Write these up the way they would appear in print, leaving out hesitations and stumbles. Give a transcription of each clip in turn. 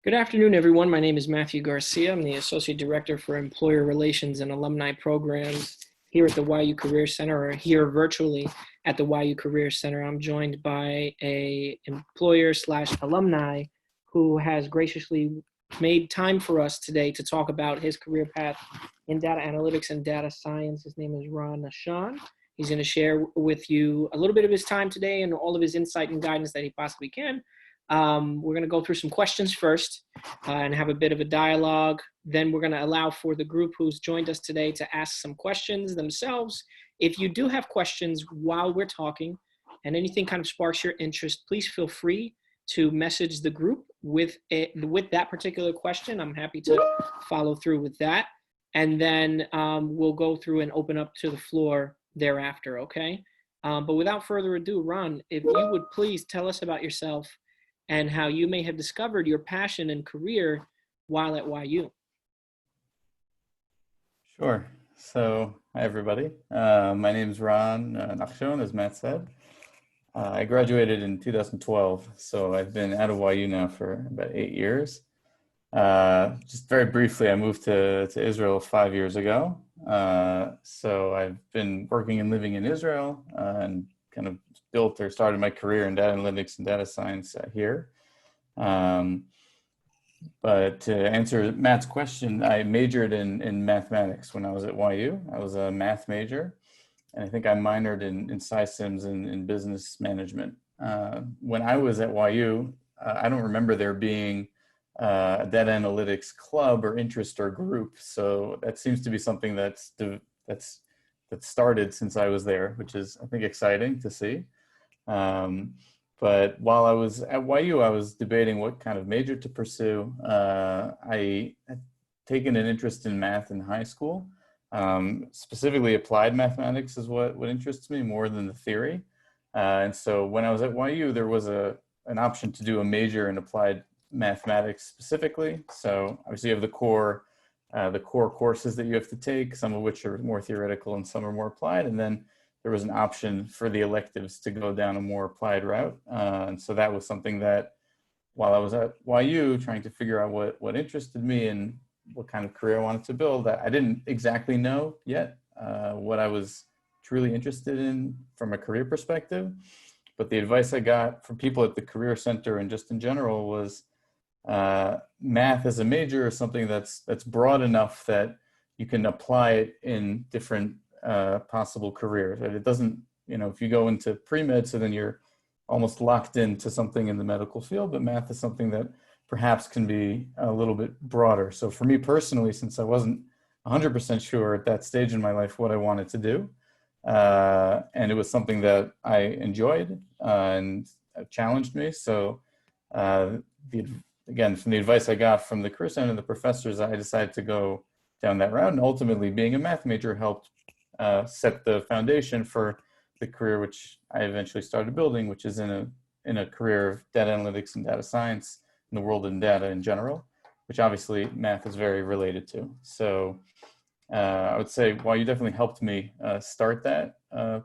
Good afternoon, everyone. My name is Matthew Garcia. I'm the Associate Director for Employer Relations and Alumni Programs here at the YU Career Center, or here virtually at the YU Career Center. I'm joined by a employer slash alumni who has graciously made time for us today to talk about his career path in data analytics and data science. His name is Ron Nashan. He's going to share with you a little bit of his time today and all of his insight and guidance that he possibly can. We're going to go through some questions first and have a bit of a dialogue. Then we're going to allow for the group who's joined us today to ask some questions themselves. If you do have questions while we're talking and anything kind of sparks your interest, please feel free to message the group with that particular question. I'm happy to follow through with that. And then we'll go through and open up to the floor thereafter, okay? But without further ado, Ron, if you would please tell us about yourself and how you may have discovered your passion and career while at YU. Sure. So, hi everybody. My name is Ron Nachshon, as Matt said. I graduated in 2012, so I've been out of YU now for about 8 years. Just very briefly, I moved to Israel 5 years ago. So I've been working and living in Israel and kind of built or started my career in data analytics and data science here. But to answer Matt's question, I majored in mathematics when I was at YU. I was a math major, and I think I minored in SciSims and in business management. When I was at YU, I don't remember there being a data analytics club or interest or group. So that seems to be something that started since I was there, which is, I think, exciting to see. But while I was at YU, I was debating what kind of major to pursue. I had taken an interest in math in high school. Specifically applied mathematics is what interests me more than the theory. And so when I was at YU, there was an option to do a major in applied mathematics specifically. So obviously you have the core courses that you have to take, some of which are more theoretical and some are more applied. And then there was an option for the electives to go down a more applied route. And so that was something that while I was at YU trying to figure out what interested me and what kind of career I wanted to build, I didn't exactly know yet what I was truly interested in from a career perspective. But the advice I got from people at the Career Center and just in general was math as a major is something that's broad enough that you can apply it in different possible careers. It doesn't, if you go into pre-med, so then you're almost locked into something in the medical field, but math is something that perhaps can be a little bit broader. So for me personally, since I wasn't 100% sure at that stage in my life what I wanted to do, and it was something that I enjoyed and challenged me. So again, from the advice I got from the Career Center and the professors, I decided to go down that route. And ultimately, being a math major helped set the foundation for the career which I eventually started building, which is in a career of data analytics and data science in the world in data in general, which obviously math is very related to. So I would say YU definitely helped me start that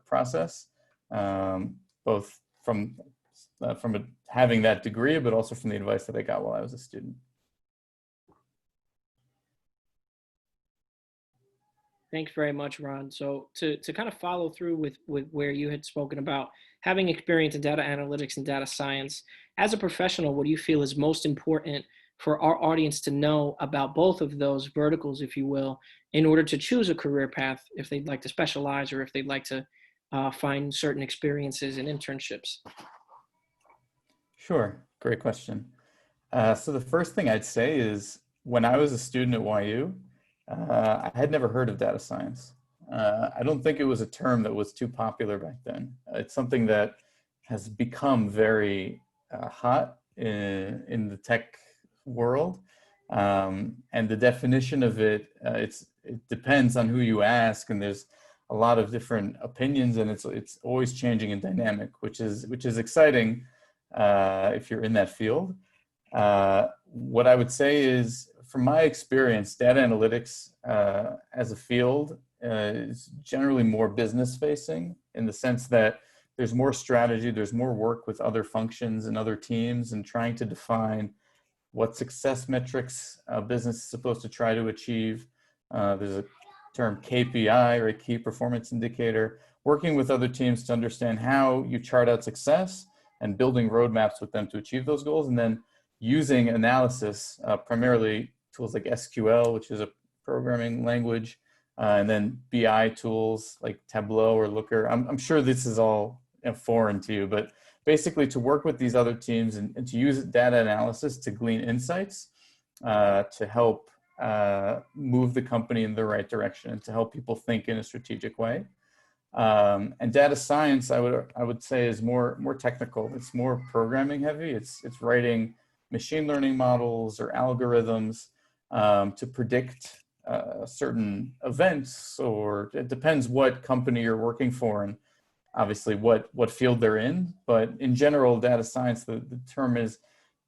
process, both from having that degree, but also from the advice that I got while I was a student. Thanks very much, Ron. So to kind of follow through with where you had spoken about having experience in data analytics and data science, as a professional, what do you feel is most important for our audience to know about both of those verticals, if you will, in order to choose a career path, if they'd like to specialize or if they'd like to find certain experiences and internships? Sure, great question. So the first thing I'd say is when I was a student at YU, I had never heard of data science. I don't think it was a term that was too popular back then. It's something that has become very hot in the tech world. And the definition of it, it depends on who you ask, and there's a lot of different opinions, and it's always changing and dynamic, which is exciting if you're in that field. What I would say is, from my experience, data analytics as a field is generally more business facing, in the sense that there's more strategy, there's more work with other functions and other teams and trying to define what success metrics a business is supposed to try to achieve. There's a term KPI, or a key performance indicator, working with other teams to understand how you chart out success and building roadmaps with them to achieve those goals, and then using analysis, primarily tools like SQL, which is a programming language, and then BI tools like Tableau or Looker. I'm sure this is all foreign to you, but basically to work with these other teams and to use data analysis to glean insights to help move the company in the right direction and to help people think in a strategic way. And data science, I would say, is more technical. It's more programming heavy. It's writing machine learning models or algorithms to predict certain events, or it depends what company you're working for and obviously what field they're in. But in general, data science, the term is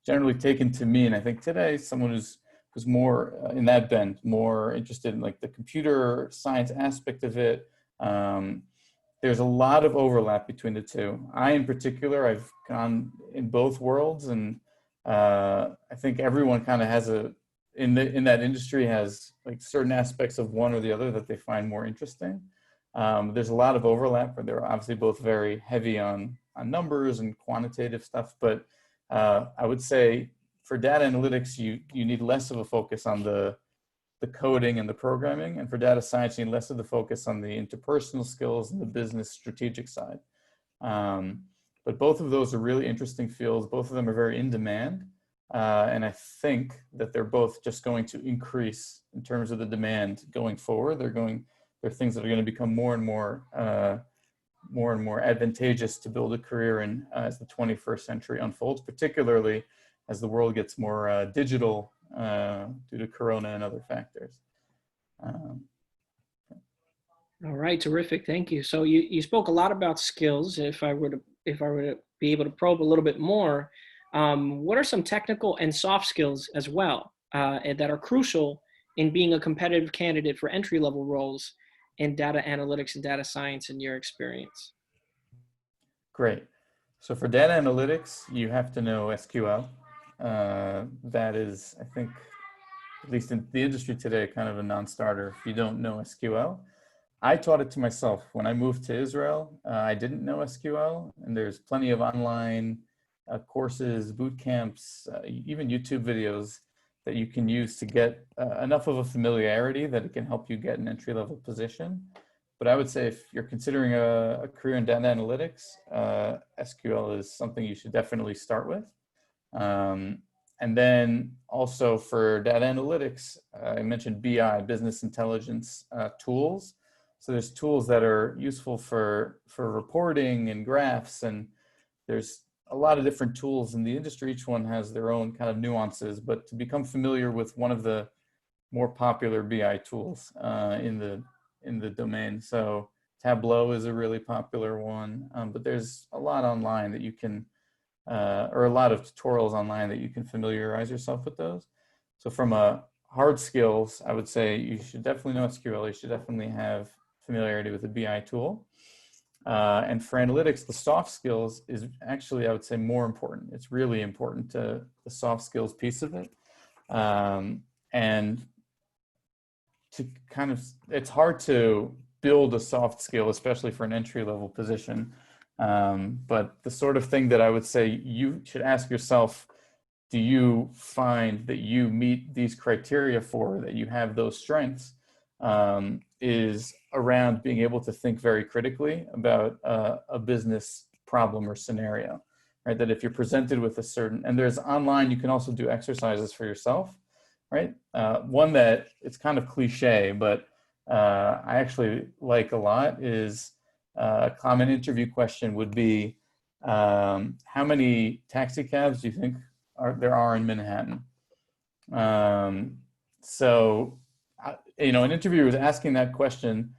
generally taken to mean, I think today, someone who's more in that bend, more interested in like the computer science aspect of it. There's a lot of overlap between the two. I, in particular, I've gone in both worlds, and I think everyone kind of has in that industry has like certain aspects of one or the other that they find more interesting. There's a lot of overlap, but they're obviously both very heavy on numbers and quantitative stuff. But I would say for data analytics, you need less of a focus on the coding and the programming, and for data science, you need less of the focus on the interpersonal skills and the business strategic side. But both of those are really interesting fields. Both of them are very in demand. And I think that they're both just going to increase in terms of the demand going forward. They're things that are going to become more and more advantageous to build a career in as the 21st century unfolds, particularly as the world gets more digital due to Corona and other factors. All right, terrific. Thank you. So you spoke a lot about skills. If I were to be able to probe a little bit more, what are some technical and soft skills as well that are crucial in being a competitive candidate for entry-level roles in data analytics and data science in your experience? Great. So for data analytics, you have to know SQL. That is, I think, at least in the industry today, kind of a non-starter if you don't know SQL. I taught it to myself. When I moved to Israel, I didn't know SQL, and there's plenty of online courses, boot camps, even YouTube videos that you can use to get enough of a familiarity that it can help you get an entry-level position. But I would say if you're considering a career in data analytics, SQL is something you should definitely start with. And then also for data analytics, I mentioned BI, business intelligence tools. So there's tools that are useful for reporting and graphs, and there's a lot of different tools in the industry. Each one has their own kind of nuances, but to become familiar with one of the more popular BI tools in the domain. So Tableau is a really popular one, but there's a lot online that you can, or a lot of tutorials online that you can familiarize yourself with those. So from a hard skills, I would say you should definitely know SQL. You should definitely have familiarity with the BI tool. And for analytics, the soft skills is actually, I would say, more important. It's really important to the soft skills piece of it. And to kind of, it's hard to build a soft skill, especially for an entry-level position. But the sort of thing that I would say you should ask yourself, do you find that you meet these criteria for, that you have those strengths, is around being able to think very critically about a business problem or scenario, right? That if you're presented with a certain, and there's online, you can also do exercises for yourself, right? One that it's kind of cliche, but I actually like a lot is a common interview question would be, how many taxi cabs do you think there are in Manhattan? So, you know, an interviewer is asking that question,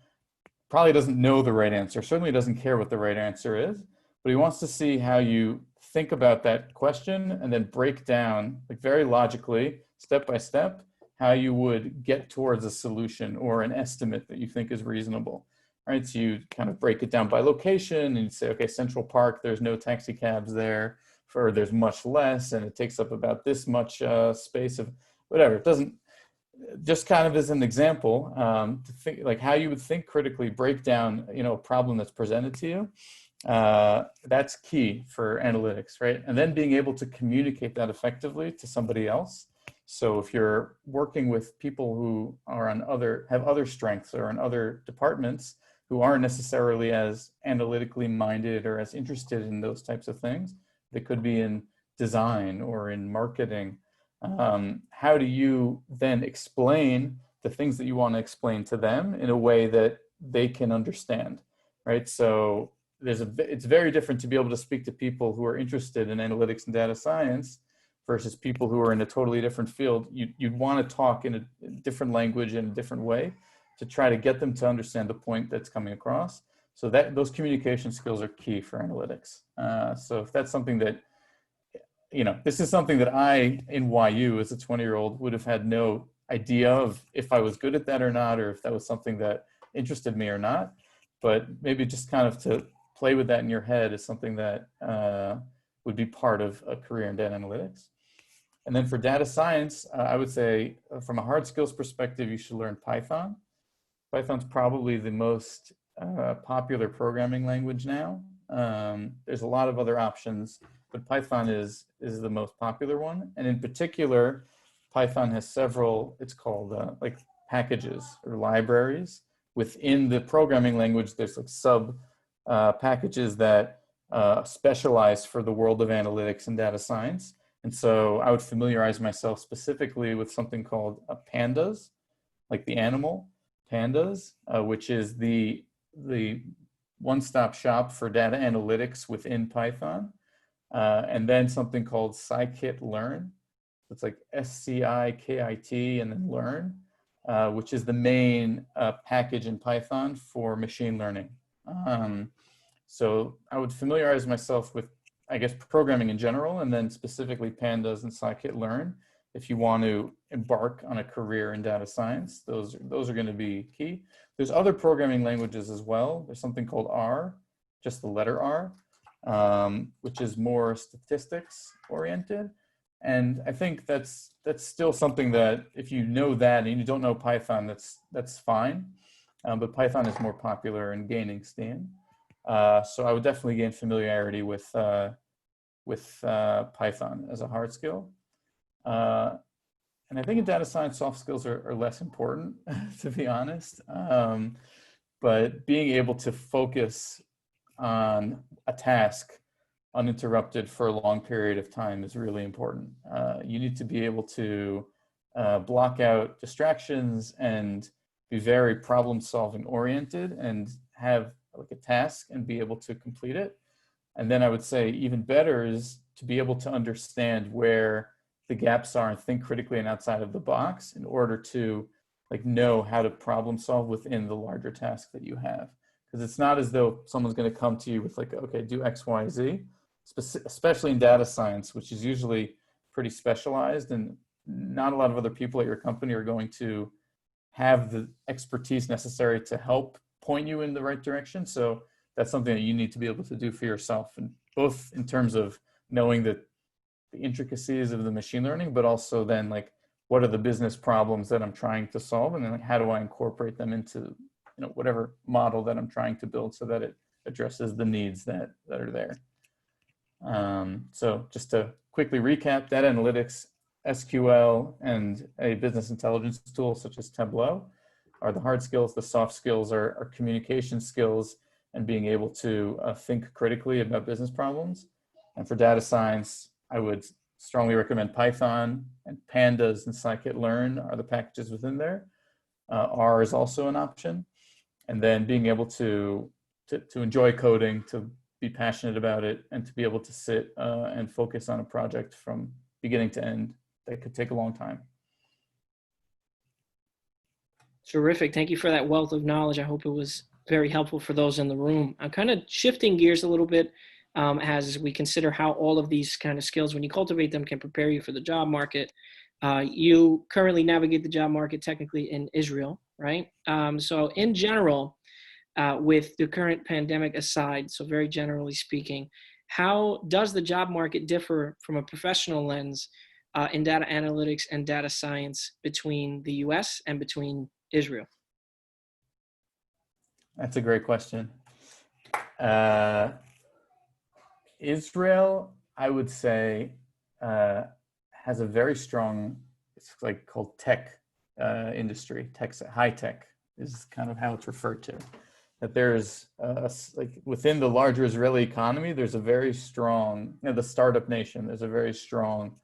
probably doesn't know the right answer, certainly doesn't care what the right answer is, but he wants to see how you think about that question and then break down, like very logically, step by step, how you would get towards a solution or an estimate that you think is reasonable, right? So you kind of break it down by location and you say, okay, Central Park, there's no taxi cabs there, or there's much less and it takes up about this much space of whatever. It doesn't, just kind of as an example, to think like how you would think critically, break down, a problem that's presented to you. That's key for analytics, right? And then being able to communicate that effectively to somebody else. So if you're working with people who are have other strengths or in other departments who aren't necessarily as analytically minded or as interested in those types of things, they could be in design or in marketing. How do you then explain the things that you want to explain to them in a way that they can understand, right? So it's very different to be able to speak to people who are interested in analytics and data science versus people who are in a totally different field. You'd want to talk in a different language in a different way to try to get them to understand the point that's coming across. So those communication skills are key for analytics. So if that's something that, this is something that I, in YU as a 20-year-old, would have had no idea of if I was good at that or not, or if that was something that interested me or not. But maybe just kind of to play with that in your head is something that would be part of a career in data analytics. And then for data science, I would say from a hard skills perspective, you should learn Python. Python's probably the most popular programming language now. There's a lot of other options, but Python is the most popular one. And in particular, Python has several, it's called like packages or libraries. Within the programming language, there's like sub packages that specialize for the world of analytics and data science. And so I would familiarize myself specifically with something called pandas, like the animal, pandas, which is the one-stop shop for data analytics within Python. And then something called scikit-learn. It's like SCIKIT and then learn, which is the main package in Python for machine learning. So I would familiarize myself with, I guess, programming in general, and then specifically pandas and scikit-learn. If you want to embark on a career in data science, those are going to be key. There's other programming languages as well. There's something called R, just the letter R, which is more statistics oriented. And I think that's still something that if you know that and you don't know Python, that's fine. But Python is more popular and gaining steam. So I would definitely gain familiarity with Python as a hard skill. And I think in data science, soft skills are less important, to be honest. But being able to focus on a task uninterrupted for a long period of time is really important. You need to be able to block out distractions and be very problem-solving oriented and have like a task and be able to complete it. And then I would say even better is to be able to understand where the gaps are and think critically and outside of the box in order to like know how to problem solve within the larger task that you have. Because it's not as though someone's going to come to you with like, okay, do X, Y, Z, especially in data science, which is usually pretty specialized, and not a lot of other people at your company are going to have the expertise necessary to help point you in the right direction. So that's something that you need to be able to do for yourself, and both in terms of knowing the intricacies of the machine learning, but also then like, what are the business problems that I'm trying to solve? And then like, how do I incorporate them into, whatever model that I'm trying to build so that it addresses the needs that are there. So just to quickly recap, data analytics, SQL, and a business intelligence tool such as Tableau are the hard skills. The soft skills are communication skills and being able to think critically about business problems. And for data science, I would strongly recommend Python, and pandas and scikit-learn are the packages within there. R is also an option. And then being able to enjoy coding, to be passionate about it, and to be able to sit and focus on a project from beginning to end that could take a long time. Terrific. Thank you for that wealth of knowledge. I hope it was very helpful for those in the room. I'm kind of shifting gears a little bit as we consider how all of these kind of skills, when you cultivate them, can prepare you for the job market. You currently navigate the job market technically in Israel, right? So in general, with the current pandemic aside, so very generally speaking, How does the job market differ from a professional lens in data analytics and data science between the US and between Israel? That's a great question. Uh, Israel, I would say, has a very strong, it's like called tech industry, high tech is kind of how it's referred to. That there's like within the larger Israeli economy, there's a very strong, the startup nation, there's a very strong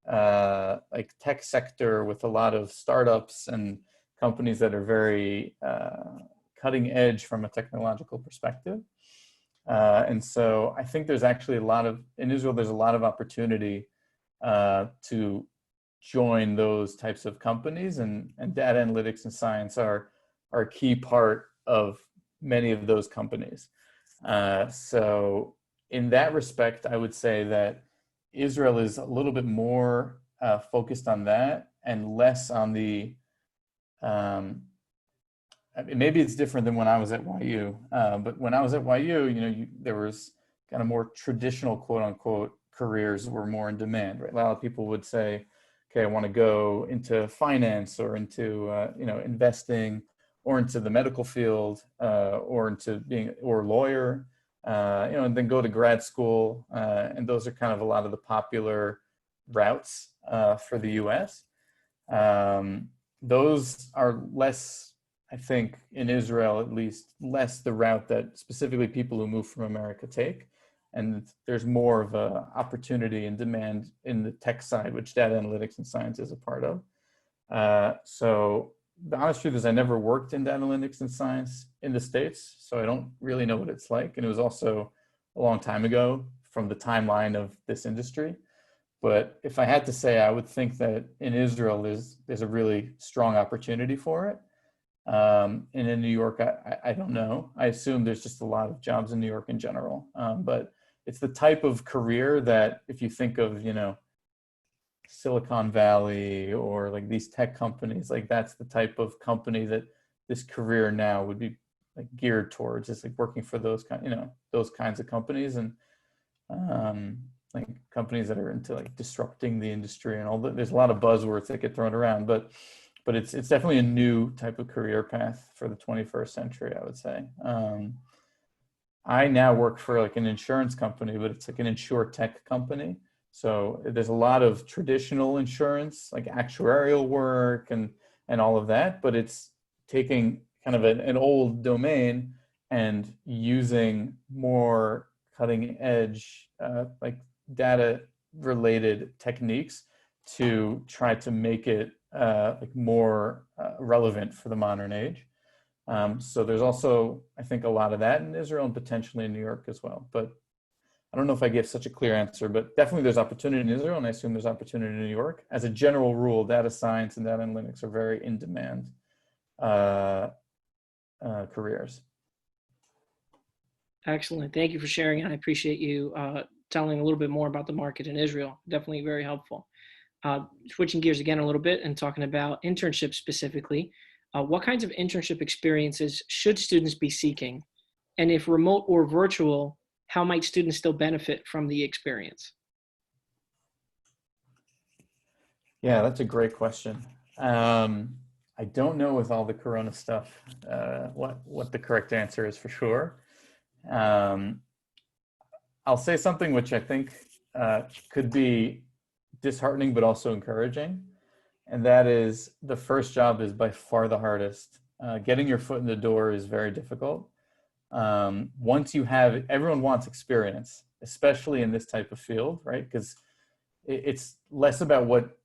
like tech sector with a lot of startups and companies that are very cutting edge from a technological perspective. And so I think there's actually in Israel, there's a lot of opportunity to join those types of companies, and data analytics and science are a key part of many of those companies. So in that respect, I would say that Israel is a little bit more focused on that and less on the maybe it's different than when I was at YU, but when I was at YU, there was kind of more traditional quote unquote careers were more in demand, right? A lot of people would say, okay, I want to go into finance or into, investing or into the medical field or into being or lawyer, and then go to grad school. And those are kind of a lot of the popular routes for the US. Those are less, I think, in Israel, at least, less the route that specifically people who move from America take. And there's more of an opportunity and demand in the tech side, which data analytics and science is a part of. So the honest truth is I never worked in data analytics and science in the States, so I don't really know what it's like. And it was also a long time ago from the timeline of this industry. But if I had to say, I would think that in Israel, there's a really strong opportunity for it. And in New York, I don't know. I assume there's just a lot of jobs in New York in general. But it's the type of career that if you think of, Silicon Valley or like these tech companies, like that's the type of company that this career now would be like geared towards. It's like working for those kinds of companies, and like companies that are into like disrupting the industry and all that. There's a lot of buzzwords that get thrown around, but it's definitely a new type of career path for the 21st century, I would say. I now work for like an insurance company, but it's like an insure tech company. So there's a lot of traditional insurance, like actuarial work and all of that, but it's taking kind of an old domain and using more cutting edge, like data related techniques to try to make it like more relevant for the modern age. So there's also, I think, a lot of that in Israel and potentially in New York as well. But I don't know if I gave such a clear answer, but definitely there's opportunity in Israel, and I assume there's opportunity in New York. As a general rule, data science and data analytics are very in demand careers. Excellent. Thank you for sharing. I appreciate you telling a little bit more about the market in Israel. Definitely very helpful. Switching gears again a little bit and talking about internships specifically, what kinds of internship experiences should students be seeking? And if remote or virtual, how might students still benefit from the experience? Yeah, that's a great question. I don't know with all the Corona stuff what the correct answer is for sure. I'll say something which I think could be disheartening but also encouraging, and that is the first job is by far the hardest. Getting your foot in the door is very difficult. Once you have, everyone wants experience, especially in this type of field, right? Because it's less about what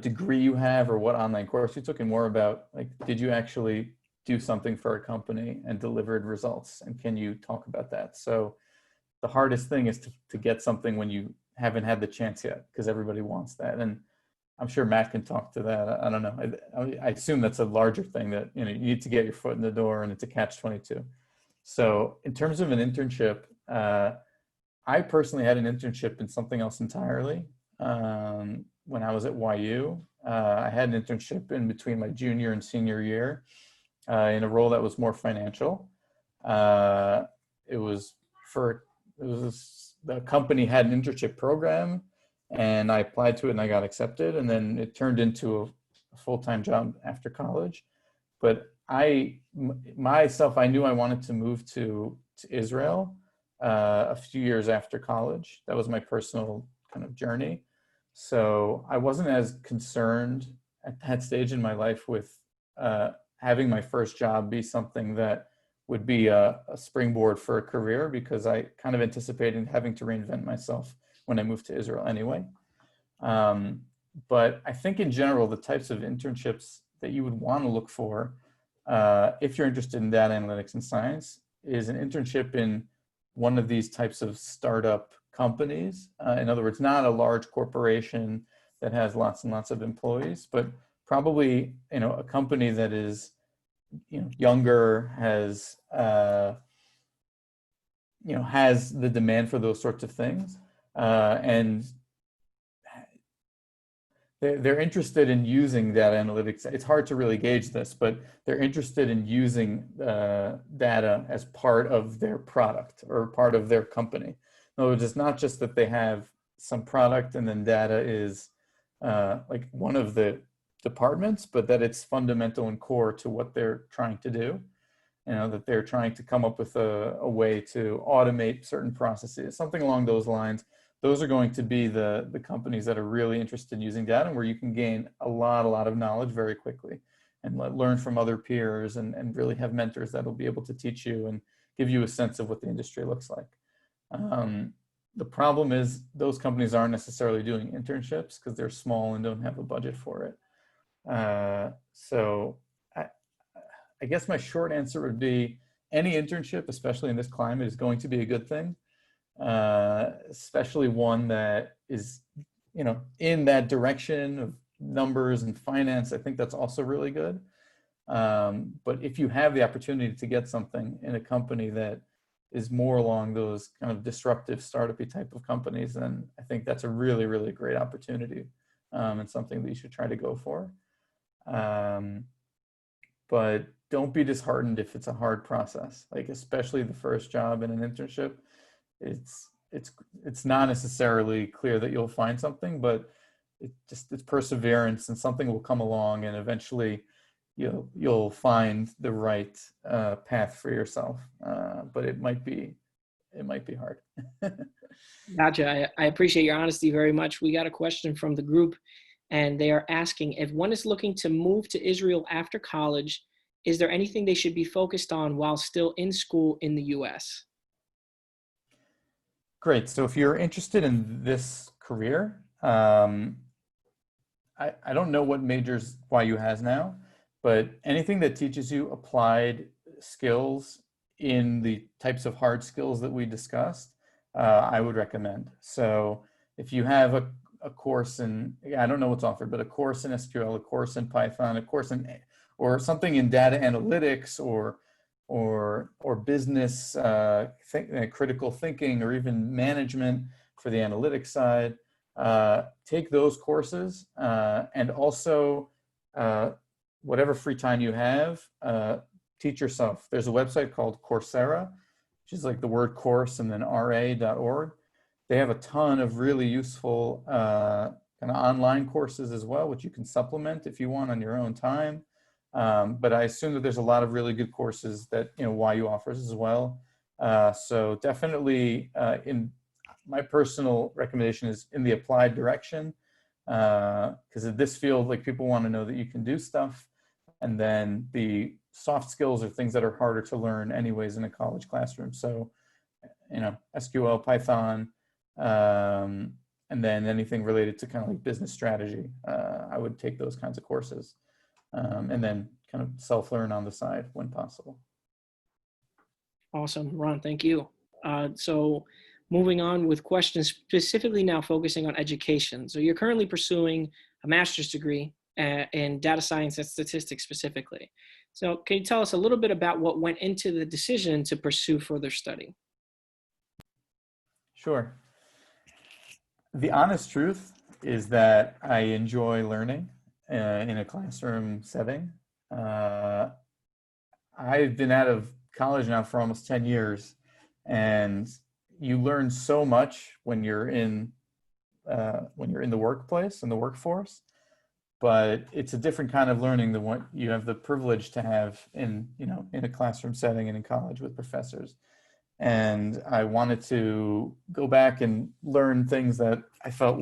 degree you have or what online course you took, and more about like, did you actually do something for a company and delivered results, and can you talk about that? So the hardest thing is to get something when you haven't had the chance yet, because everybody wants that. And I'm sure Matt can talk to that. I don't know. I assume that's a larger thing that you need to get your foot in the door, and it's a catch-22. So in terms of an internship, I personally had an internship in something else entirely. When I was at YU, I had an internship in between my junior and senior year in a role that was more financial. It was the company had an internship program, and I applied to it and I got accepted, and then it turned into a full-time job after college. But myself, I knew I wanted to move to Israel a few years after college. That was my personal kind of journey. So I wasn't as concerned at that stage in my life with having my first job be something that would be a springboard for a career, because I kind of anticipated having to reinvent myself when I moved to Israel anyway. But I think in general, the types of internships that you would want to look for if you're interested in data analytics and science is an internship in one of these types of startup companies. In other words, not a large corporation that has lots and lots of employees, but probably, a company that is, younger, has, has the demand for those sorts of things. And they're interested in using data analytics. It's hard to really gauge this, but they're interested in using data as part of their product or part of their company. In other words, it's not just that they have some product and then data is like one of the departments, but that it's fundamental and core to what they're trying to do. That they're trying to come up with a way to automate certain processes, something along those lines. Those are going to be the companies that are really interested in using data, where you can gain a lot of knowledge very quickly and learn from other peers and really have mentors that'll be able to teach you and give you a sense of what the industry looks like. The problem is those companies aren't necessarily doing internships because they're small and don't have a budget for it. So I guess my short answer would be any internship, especially in this climate, is going to be a good thing. Especially one that is, in that direction of numbers and finance. I think that's also really good. But if you have the opportunity to get something in a company that is more along those kind of disruptive startup-y type of companies, then I think that's a really great opportunity and something that you should try to go for. But don't be disheartened if it's a hard process, like especially the first job in an internship. It's not necessarily clear that you'll find something, but it's perseverance, and something will come along, and eventually you'll find the right path for yourself. But it might be hard. Gotcha. I appreciate your honesty very much. We got a question from the group, and they are asking, if one is looking to move to Israel after college, is there anything they should be focused on while still in school in the US? Great. So if you're interested in this career, I don't know what majors YU has now, but anything that teaches you applied skills in the types of hard skills that we discussed, I would recommend. So if you have a course in, I don't know what's offered, but a course in SQL, a course in Python, a course in, or something in data analytics or business critical thinking, or even management for the analytics side, take those courses, and also whatever free time you have, teach yourself. There's a website called Coursera, which is like the word course and then ra.org. They have a ton of really useful kind of online courses as well, which you can supplement if you want on your own time. But I assume that there's a lot of really good courses that YU offers as well. So definitely, in my personal recommendation is in the applied direction, because in this field, like, people want to know that you can do stuff, and then the soft skills are things that are harder to learn anyways in a college classroom. So SQL, Python, and then anything related to kind of like business strategy, I would take those kinds of courses. And then kind of self-learn on the side when possible. Awesome, Ron, thank you. So moving on with questions specifically now focusing on education. So you're currently pursuing a master's degree in data science and statistics specifically. So can you tell us a little bit about what went into the decision to pursue further study? Sure. The honest truth is that I enjoy learning in a classroom setting. I've been out of college now for almost 10 years, and you learn so much when you're in the workplace, in the workforce, but it's a different kind of learning than what you have the privilege to have in, you know, in a classroom setting and in college with professors. And I wanted to go back and learn things that I felt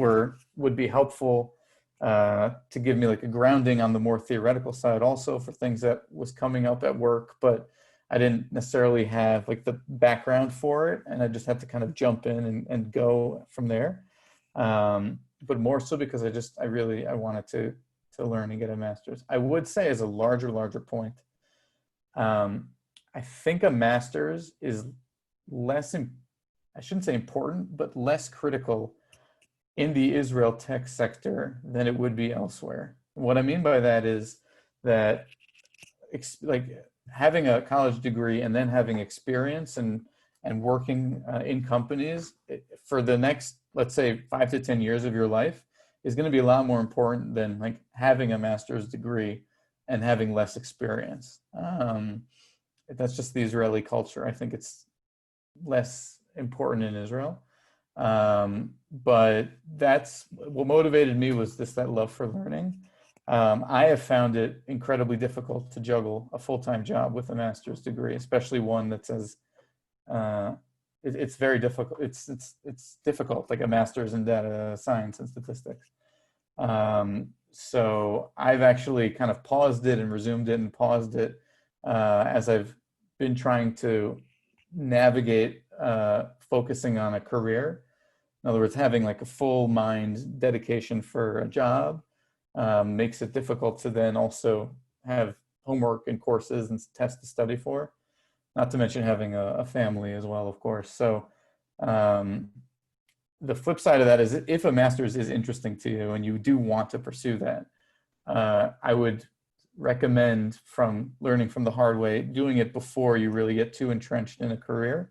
would be helpful to give me like a grounding on the more theoretical side, also for things that was coming up at work, but I didn't necessarily have like the background for it, and I just had to kind of jump in and go from there. But more so because I wanted to learn and get a master's. I would say as a larger point, I think a master's is less, I shouldn't say important, but less critical in the Israel tech sector than it would be elsewhere. What I mean by that is that like having a college degree and then having experience and working in companies for the next, let's say, 5 to 10 years of your life is going to be a lot more important than like having a master's degree and having less experience. That's just the Israeli culture. I think it's less important in Israel. But that's what motivated me, was that love for learning. I have found it incredibly difficult to juggle a full-time job with a master's degree, especially one that says it's very difficult. It's difficult, like a master's in data science and statistics. So I've actually kind of paused it and resumed it and paused it as I've been trying to navigate focusing on a career. In other words, having like a full mind dedication for a job makes it difficult to then also have homework and courses and tests to study for, not to mention having a family as well, of course. So the flip side of that is, if a master's is interesting to you and you do want to pursue that, I would recommend, from learning from the hard way, doing it before you really get too entrenched in a career,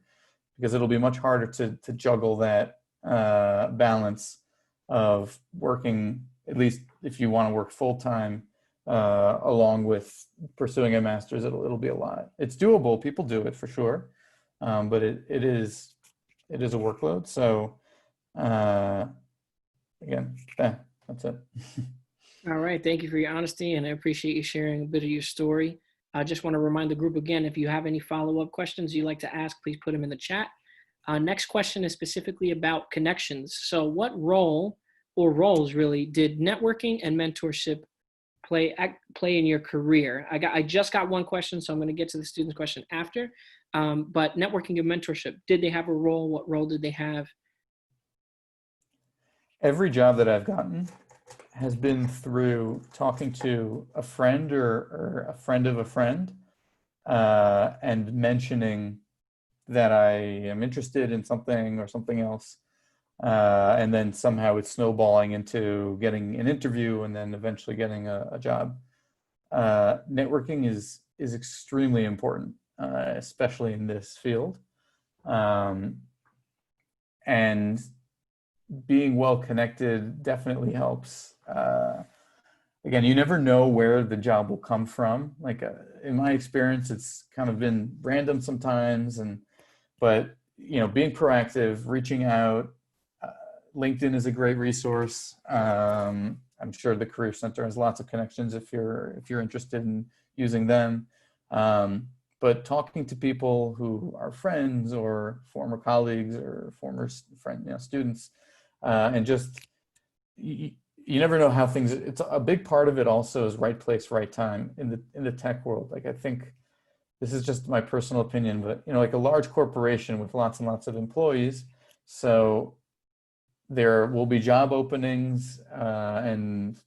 because it'll be much harder to juggle that balance of working, at least if you want to work full-time, along with pursuing a master's. It'll be a lot. It's doable. People do it for sure. But it is a workload. So again, that's it. All right. Thank you for your honesty, and I appreciate you sharing a bit of your story. I just want to remind the group again, if you have any follow-up questions you'd like to ask, please put them in the chat. Next question is specifically about connections. So what role, or roles really, did networking and mentorship play in your career? I just got one question, so I'm going to get to the student's question after. But networking and mentorship, did they have a role? What role did they have? Every job that I've gotten has been through talking to a friend or a friend of a friend, and mentioning that I am interested in something or something else. And then somehow it's snowballing into getting an interview and then eventually getting a job. Networking is extremely important, especially in this field. And being well connected definitely helps. Again, you never know where the job will come from. Like in my experience, it's kind of been random sometimes, but you know, being proactive, reaching out. LinkedIn is a great resource. I'm sure the Career Center has lots of connections if you're interested in using them. But talking to people who are friends or former colleagues or former students, and just you never know how things. It's a big part of it. Also, is right place, right time in the tech world. Like, I think this is just my personal opinion, but you know, like a large corporation with lots and lots of employees, so there will be job openings, and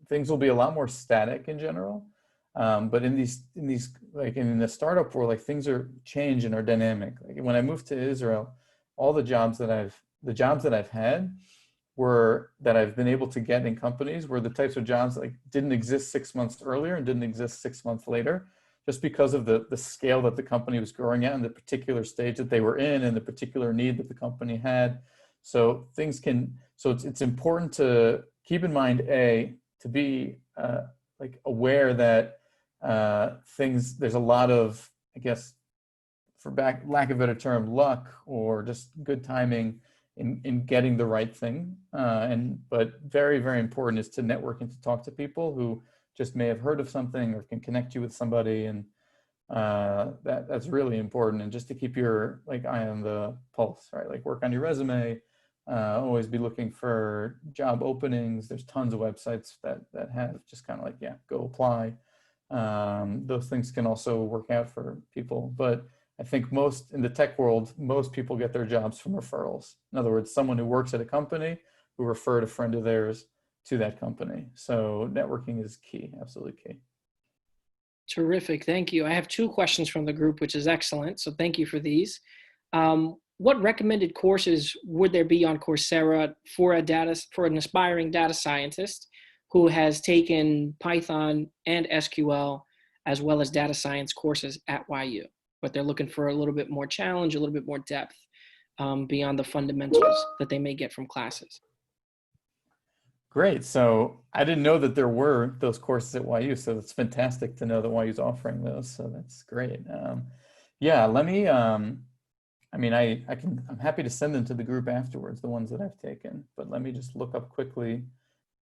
things will be a lot more static in general. But in these like in the startup world, like things change and are dynamic. Like when I moved to Israel, all the jobs that I've had were that I've been able to get in companies were the types of jobs that like didn't exist 6 months earlier and didn't exist 6 months later, just because of the scale that the company was growing at and the particular stage that they were in and the particular need that the company had. So it's important to keep in mind, to be like aware that there's a lot of, I guess, for lack of a better term, luck or just good timing in getting the right thing. But very, very important is to network and to talk to people who just may have heard of something or can connect you with somebody. And that's really important. And just to keep your eye on the pulse, right? Like work on your resume, always be looking for job openings. There's tons of websites that have just kind of like, yeah, go apply. Those things can also work out for people. But I think in the tech world, most people get their jobs from referrals. In other words, someone who works at a company who referred a friend of theirs to that company. So networking is key, absolutely key. Terrific. Thank you. I have two questions from the group, which is excellent. So thank you for these. What recommended courses would there be on Coursera for an aspiring data scientist who has taken Python and SQL as well as data science courses at YU, but they're looking for a little bit more challenge, a little bit more depth beyond the fundamentals that they may get from classes? Great. So I didn't know that there were those courses at YU. So it's fantastic to know that YU is offering those. So that's great. Yeah, let me, I'm happy to send them to the group afterwards, the ones that I've taken, but let me just look up quickly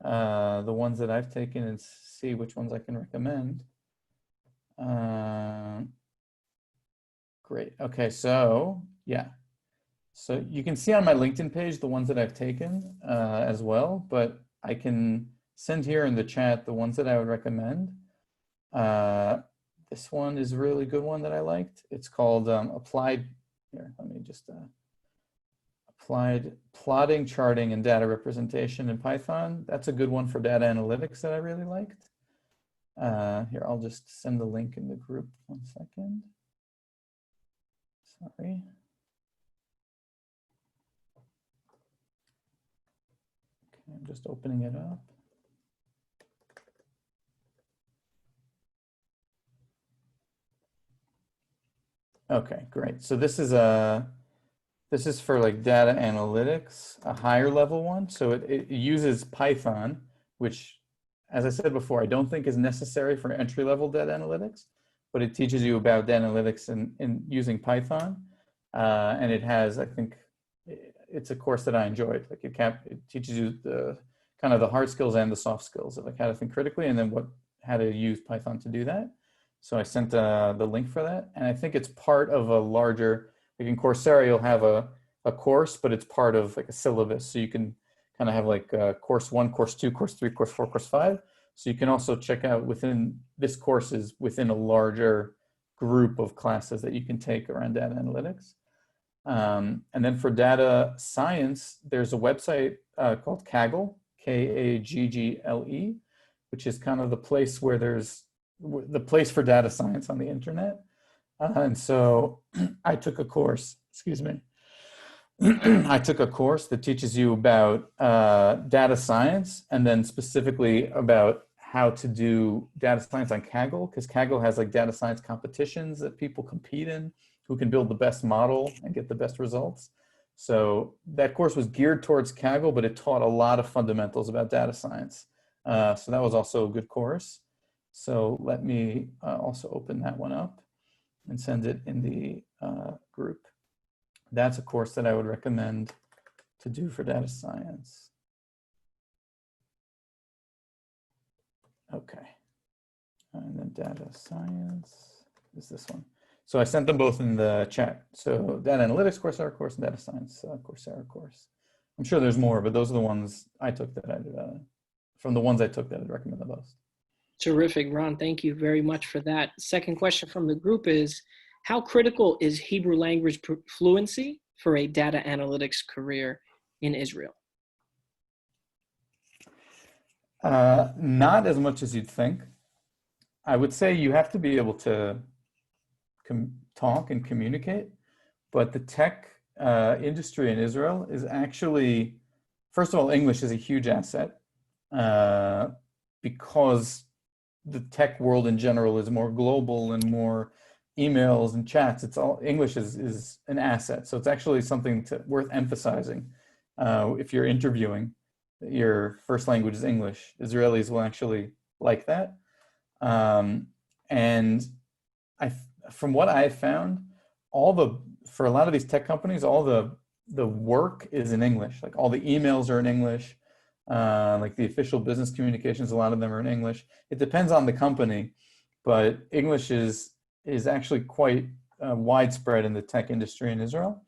the ones that I've taken and see which ones I can recommend. Great. Okay. So yeah. So you can see on my LinkedIn page the ones that I've taken as well, but I can send here in the chat the ones that I would recommend. This one is a really good one that I liked. It's called Applied Plotting, Charting, and Data Representation in Python. That's a good one for data analytics that I really liked. Here, I'll just send the link in the group. 1 second. Sorry. I'm just opening it up. Okay, great. So this is for like data analytics, a higher level one. So it uses Python, which, as I said before, I don't think is necessary for entry level data analytics, but it teaches you about data analytics in using Python. And it has, I think, it's a course that I enjoyed. Like it teaches you the kind of the hard skills and the soft skills of like how to think critically, and then how to use Python to do that. So I sent the link for that, and I think it's part of a larger. Like in Coursera, you'll have a course, but it's part of like a syllabus. So you can kind of have like course 1, course 2, course 3, course 4, course 5. So you can also check out within this course is within a larger group of classes that you can take around data analytics. And then for data science, there's a website called Kaggle, Kaggle, which is kind of the place where there's the place for data science on the internet. And so I took a course, excuse me. I took a course that teaches you about data science and then specifically about how to do data science on Kaggle, because Kaggle has like data science competitions that people compete in, who can build the best model and get the best results. So that course was geared towards Kaggle, but it taught a lot of fundamentals about data science. So that was also a good course. So let me also open that one up and send it in the group. That's a course that I would recommend to do for data science. Okay. And then data science is this one. So I sent them both in the chat. So data analytics Coursera course and data science Coursera course. I'm sure there's more, but those are the ones I took that from the ones I took that I'd recommend the most. Terrific, Ron. Thank you very much for that. Second question from the group is, how critical is Hebrew language fluency for a data analytics career in Israel? Not as much as you'd think. I would say you have to be able to talk and communicate, but the tech industry in Israel is actually, first of all, English is a huge asset because the tech world in general is more global and more emails and chats. It's all English is an asset. So it's actually something worth emphasizing. If you're interviewing, your first language is English. Israelis will actually like that. And from what I've found, for a lot of these tech companies, all the work is in English. Like all the emails are in English, like the official business communications, a lot of them are in English. It depends on the company, but English is actually quite widespread in the tech industry in Israel.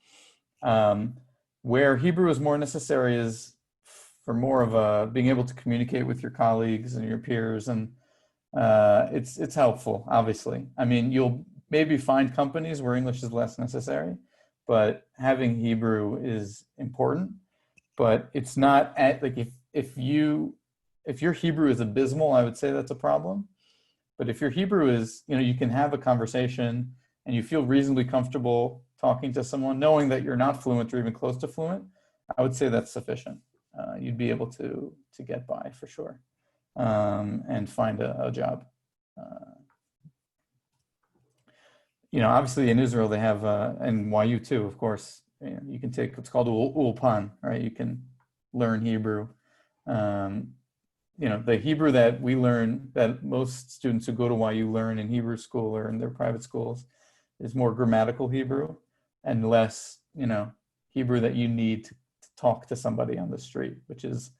Where Hebrew is more necessary is for more of being able to communicate with your colleagues and your peers, and it's helpful, obviously. I mean, you'll maybe find companies where English is less necessary, but having Hebrew is important. But it's not like if your Hebrew is abysmal, I would say that's a problem. But if your Hebrew is, you can have a conversation and you feel reasonably comfortable talking to someone, knowing that you're not fluent or even close to fluent, I would say that's sufficient. You'd be able to get by for sure, and find a job. Obviously in Israel they have, and YU too, of course, you can take what's called ulpan, right? You can learn Hebrew. The Hebrew that we learn, that most students who go to YU learn in Hebrew school or in their private schools, is more grammatical Hebrew and less, Hebrew that you need to talk to somebody on the street, which is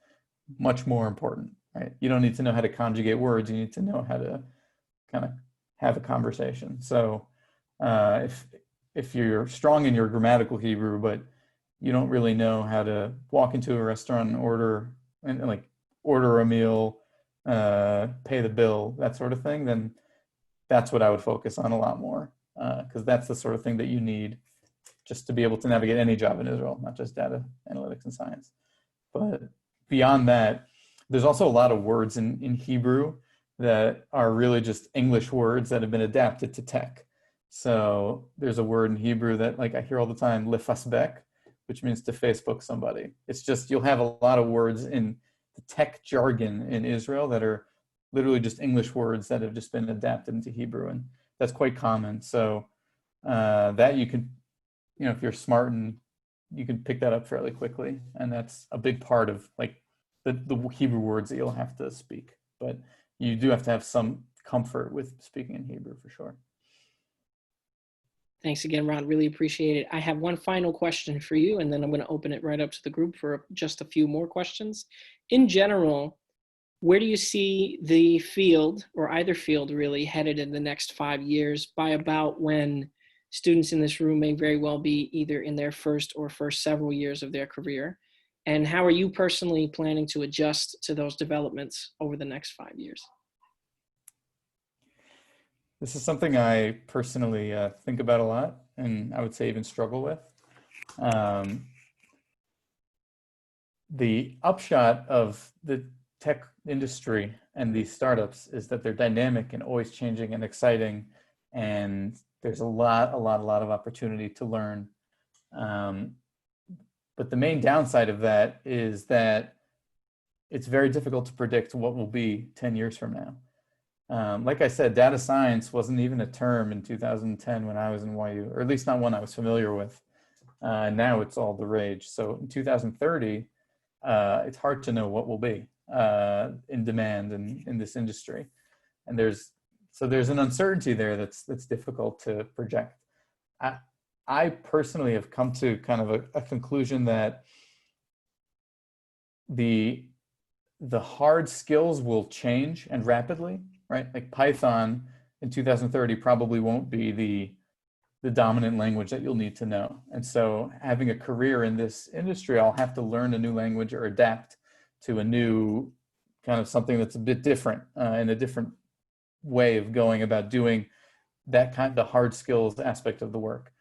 much more important, right? You don't need to know how to conjugate words. You need to know how to kind of have a conversation. So if you're strong in your grammatical Hebrew, but you don't really know how to walk into a restaurant and order a meal, pay the bill, that sort of thing, then that's what I would focus on a lot more, because that's the sort of thing that you need just to be able to navigate any job in Israel, not just data analytics and science. But beyond that, there's also a lot of words in Hebrew that are really just English words that have been adapted to tech. So there's a word in Hebrew that I hear all the time, lefasbek, which means to Facebook somebody. It's just, you'll have a lot of words in the tech jargon in Israel that are literally just English words that have just been adapted into Hebrew, and that's quite common. So that you can, if you're smart, and you can pick that up fairly quickly, and that's a big part of the Hebrew words that you'll have to speak. But you do have to have some comfort with speaking in Hebrew for sure. Thanks again, Ron. Really appreciate it. I have one final question for you, and then I'm going to open it right up to the group for just a few more questions. In general, where do you see the field, or either field really, headed in the next 5 years, by about when students in this room may very well be either in their first several years of their career? And how are you personally planning to adjust to those developments over the next 5 years? This is something I personally think about a lot, and I would say even struggle with. The upshot of the tech industry and these startups is that they're dynamic and always changing and exciting, and there's a lot of opportunity to learn. But the main downside of that is that it's very difficult to predict what will be 10 years from now. Like I said, data science wasn't even a term in 2010 when I was in YU, or at least not one I was familiar with. Now it's all the rage. So in 2030, it's hard to know what will be in demand in this industry. And there's an uncertainty there that's difficult to project. I personally have come to kind of a conclusion that the hard skills will change, and rapidly, right? Like Python in 2030 probably won't be the dominant language that you'll need to know. And so having a career in this industry, I'll have to learn a new language or adapt to a new kind of something that's a bit different, in a different way of going about doing that kind of the hard skills aspect of the work.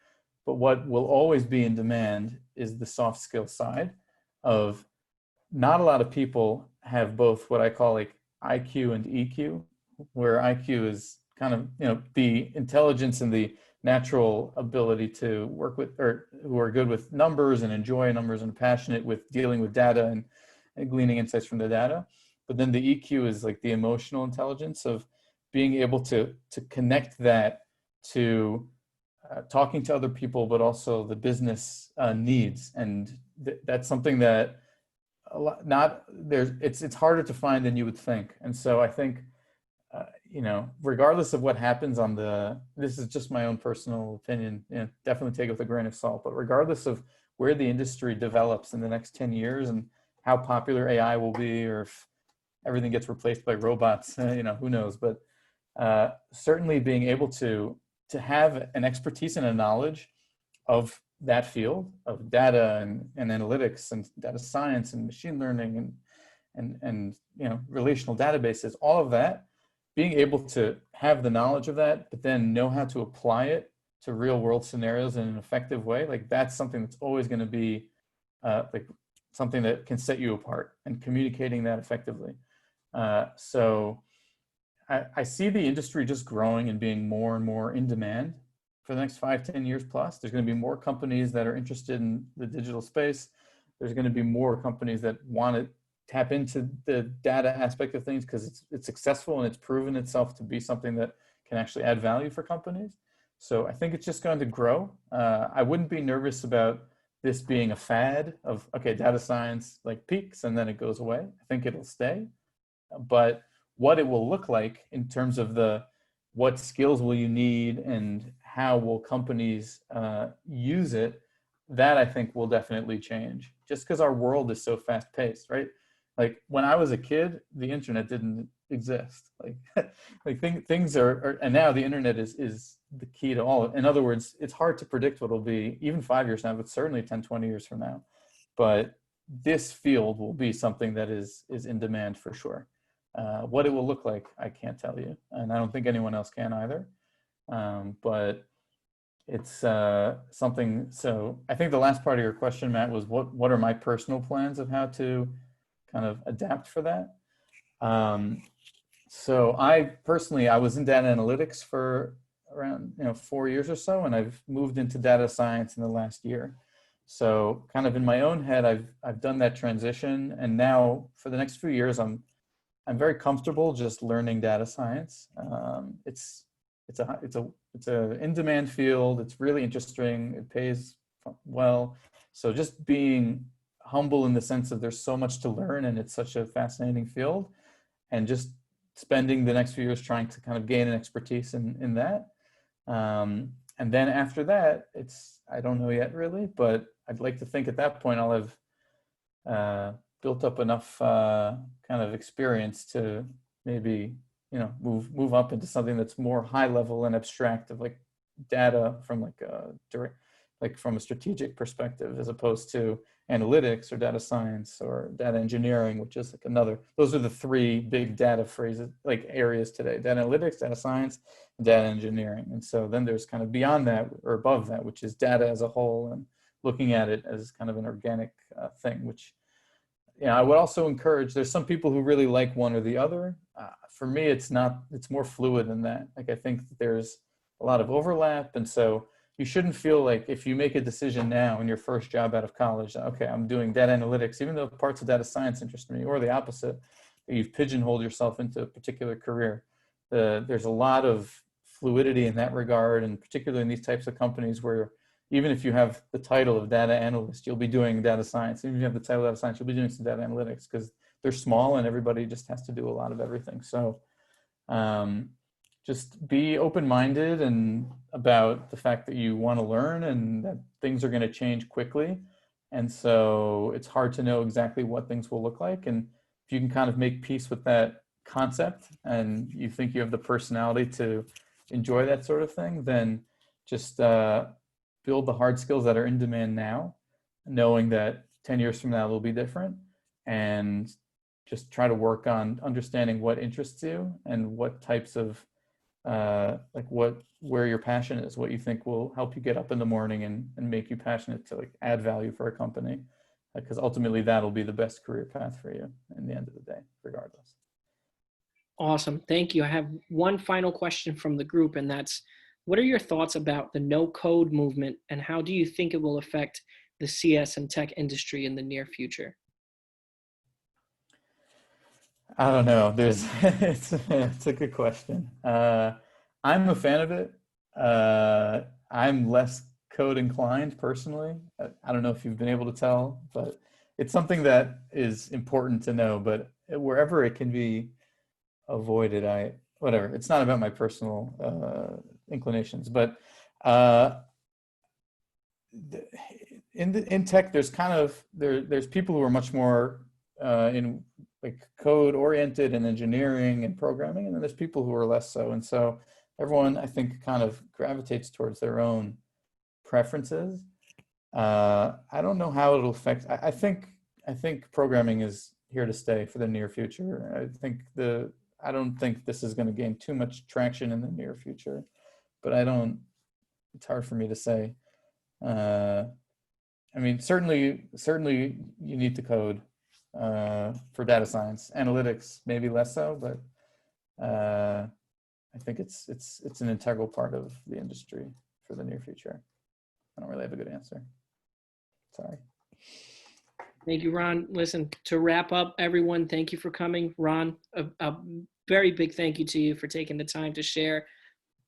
But what will always be in demand is the soft skill side of, not a lot of people have both what I call like IQ and EQ, where IQ is kind of, the intelligence and the natural ability to work with, or who are good with numbers and enjoy numbers and passionate with dealing with data and gleaning insights from the data. But then the EQ is like the emotional intelligence of being able to connect that to talking to other people, but also the business needs. And that's something that it's harder to find than you would think. And so I think you know, regardless of what happens on this is just my own personal opinion, you know, definitely take it with a grain of salt, but regardless of where the industry develops in the next 10 years and how popular AI will be, or if everything gets replaced by robots, you know, who knows, but certainly being able to have an expertise and a knowledge of that field of data and analytics and data science and machine learning and you know, relational databases, all of that, being able to have the knowledge of that, but then know how to apply it to real world scenarios in an effective way, like that's something that's always going to be like something that can set you apart, and communicating that effectively. So I see the industry just growing and being more and more in demand for the next 5-10 years plus. There's going to be more companies that are interested in the digital space. There's going to be more companies that want to tap into the data aspect of things because it's successful and it's proven itself to be something that can actually add value for companies. So I think it's just going to grow. I wouldn't be nervous about this being a fad of, okay, data science like peaks and then it goes away. I think it'll stay. But what it will look like in terms of what skills will you need and how will companies use it, that I think will definitely change, just because our world is so fast paced, right? Like when I was a kid, the internet didn't exist. Like things are, and now the internet is the key to all. In other words, it's hard to predict what it'll be even 5 years now, but certainly 10, 20 years from now. But this field will be something that is in demand for sure. What it will look like, I can't tell you, and I don't think anyone else can either. But it's something. So I think the last part of your question, Matt, was what are my personal plans of how to kind of adapt for that. So I personally, I was in data analytics for around 4 years or so, and I've moved into data science in the last year. So kind of in my own head, I've done that transition, and now for the next few years, I'm very comfortable just learning data science. It's a in-demand field. It's really interesting. It pays well. So just being humble in the sense of there's so much to learn and it's such a fascinating field, and just spending the next few years trying to kind of gain an expertise in that. And then after that, I don't know yet really, but I'd like to think at that point I'll have built up enough kind of experience to maybe move up into something that's more high level and abstract, of like data from from a strategic perspective, as opposed to analytics or data science or data engineering, which is like another. Those are the three big data phrases, like areas today: data analytics, data science, and data engineering. And so then there's kind of beyond that or above that, which is data as a whole, and looking at it as kind of an organic thing, which I would also encourage. There's some people who really like one or the other. For me, it's not. It's more fluid than that. Like I think that there's a lot of overlap, and so you shouldn't feel like if you make a decision now in your first job out of college, okay, I'm doing data analytics, even though parts of data science interest me, or the opposite, that you've pigeonholed yourself into a particular career. There's a lot of fluidity in that regard, and particularly in these types of companies where even if you have the title of data analyst, you'll be doing data science. Even if you have the title of data science, you'll be doing some data analytics, because they're small and everybody just has to do a lot of everything. So just be open-minded and about the fact that you want to learn and that things are going to change quickly. And so it's hard to know exactly what things will look like. And if you can kind of make peace with that concept and you think you have the personality to enjoy that sort of thing, then just build the hard skills that are in demand now, knowing that 10 years from now they'll be different, and just try to work on understanding what interests you and what types of where your passion is, what you think will help you get up in the morning and make you passionate to like add value for a company, because ultimately that'll be the best career path for you in the end of the day, regardless. Awesome. Thank you. I have one final question from the group, and that's, what are your thoughts about the no-code movement, and how do you think it will affect the CS and tech industry in the near future? I don't know. It's a good question. I'm a fan of it. I'm less code inclined personally. I don't know if you've been able to tell, but it's something that is important to know. But wherever it can be avoided, whatever. It's not about my personal inclinations, but uh, in tech, there's kind of there's people who are much more in like code oriented and engineering and programming, and then there's people who are less so. And so everyone, I think, kind of gravitates towards their own preferences. I don't know how it'll affect. I think programming is here to stay for the near future. I don't think this is going to gain too much traction in the near future, but I don't. It's hard for me to say. I mean, certainly you need to code for data science, analytics, maybe less so, but I think it's an integral part of the industry for the near future. I don't really have a good answer. Sorry. Thank you, Ron. Listen, to wrap up, everyone, thank you for coming. Ron, a very big thank you to you for taking the time to share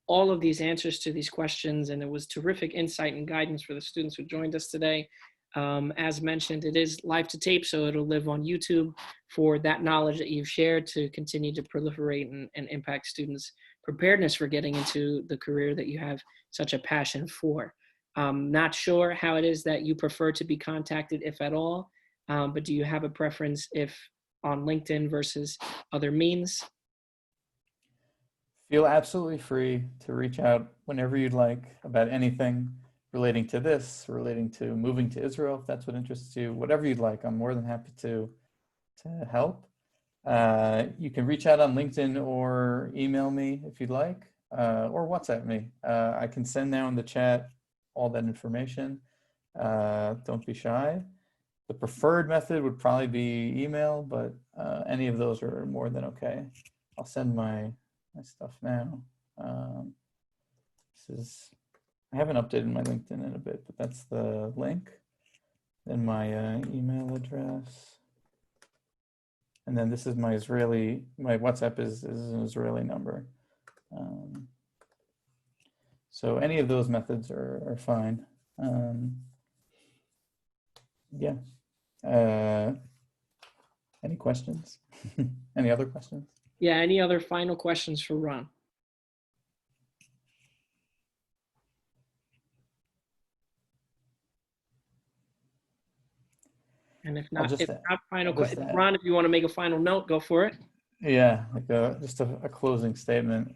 all of these answers to these questions. And it was terrific insight and guidance for the students who joined us today. As mentioned, it is live to tape, so it'll live on YouTube for that knowledge that you've shared to continue to proliferate and impact students' preparedness for getting into the career that you have such a passion for. Not sure how it is that you prefer to be contacted, if at all, but do you have a preference if on LinkedIn versus other means? Feel absolutely free to reach out whenever you'd like about anything relating to this, relating to moving to Israel, if that's what interests you, whatever you'd like. I'm more than happy to help. You can reach out on LinkedIn or email me if you'd like, or WhatsApp me. I can send now in the chat all that information. Don't be shy. The preferred method would probably be email, but any of those are more than okay. I'll send my stuff now. I haven't updated my LinkedIn in a bit, but that's the link. Then my email address. And then this is my WhatsApp is an Israeli number. So any of those methods are fine. Yeah. Any questions? Any other questions? Yeah, any other final questions for Ron? And if not final question, Ron, if you want to make a final note, go for it. Yeah, like just a closing statement.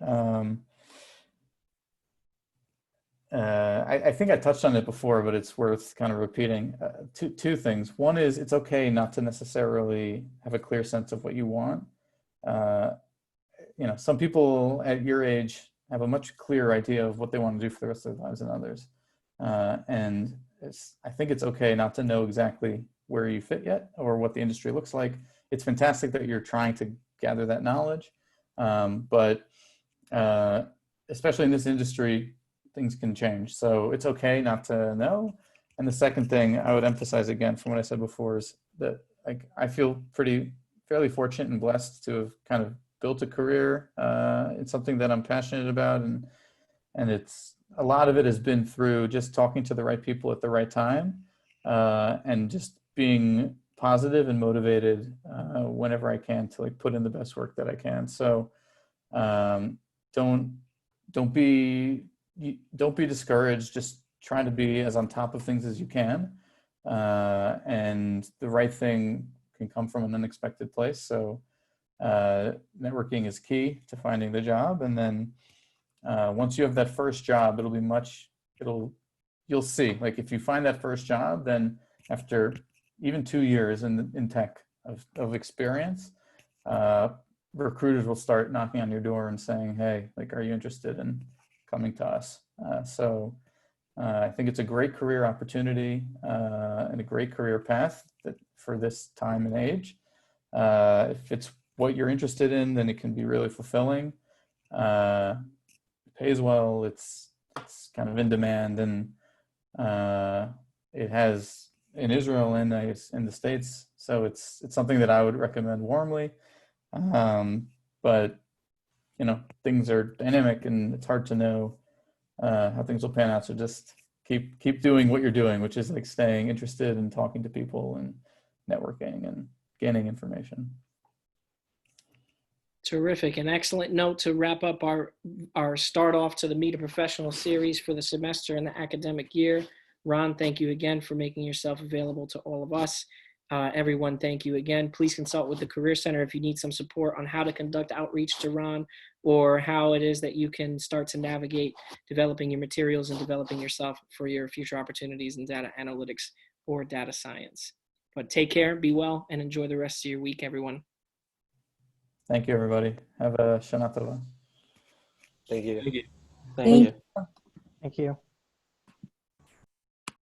I think I touched on it before, but it's worth kind of repeating. Two things. One is it's okay not to necessarily have a clear sense of what you want. Some people at your age have a much clearer idea of what they want to do for the rest of their lives than others. And I think it's okay not to know exactly where you fit yet or what the industry looks like. It's fantastic that you're trying to gather that knowledge. But especially in this industry, things can change. So it's okay not to know. And the second thing I would emphasize again from what I said before is that I feel fairly fortunate and blessed to have kind of built a career. It's something that I'm passionate about, and it's a lot of it has been through just talking to the right people at the right time, and just being positive and motivated whenever I can to put in the best work that I can. So don't be discouraged. Just trying to be as on top of things as you can, and the right thing can come from an unexpected place. So networking is key to finding the job, and then once you have that first job, you'll see, if you find that first job, then after even 2 years in tech of experience, recruiters will start knocking on your door and saying, hey, are you interested in coming to us? So I think it's a great career opportunity and a great career path for this time and age. If it's what you're interested in, then it can be really fulfilling. It pays well. It's kind of in demand, and it has in Israel and in the States. So it's something that I would recommend warmly. But things are dynamic, and it's hard to know how things will pan out. So just keep doing what you're doing, which is staying interested and talking to people and networking and gaining information. Terrific. An excellent note to wrap up our start off to the Meet a Professional series for the semester and the academic year. Ron, thank you again for making yourself available to all of us. Everyone, thank you again. Please consult with the Career Center if you need some support on how to conduct outreach to Ron or how it is that you can start to navigate developing your materials and developing yourself for your future opportunities in data analytics or data science. But take care, be well, and enjoy the rest of your week, everyone. Thank you, everybody. Have a Shana Tova. Thank you. Thank you. Thank you. Thank you.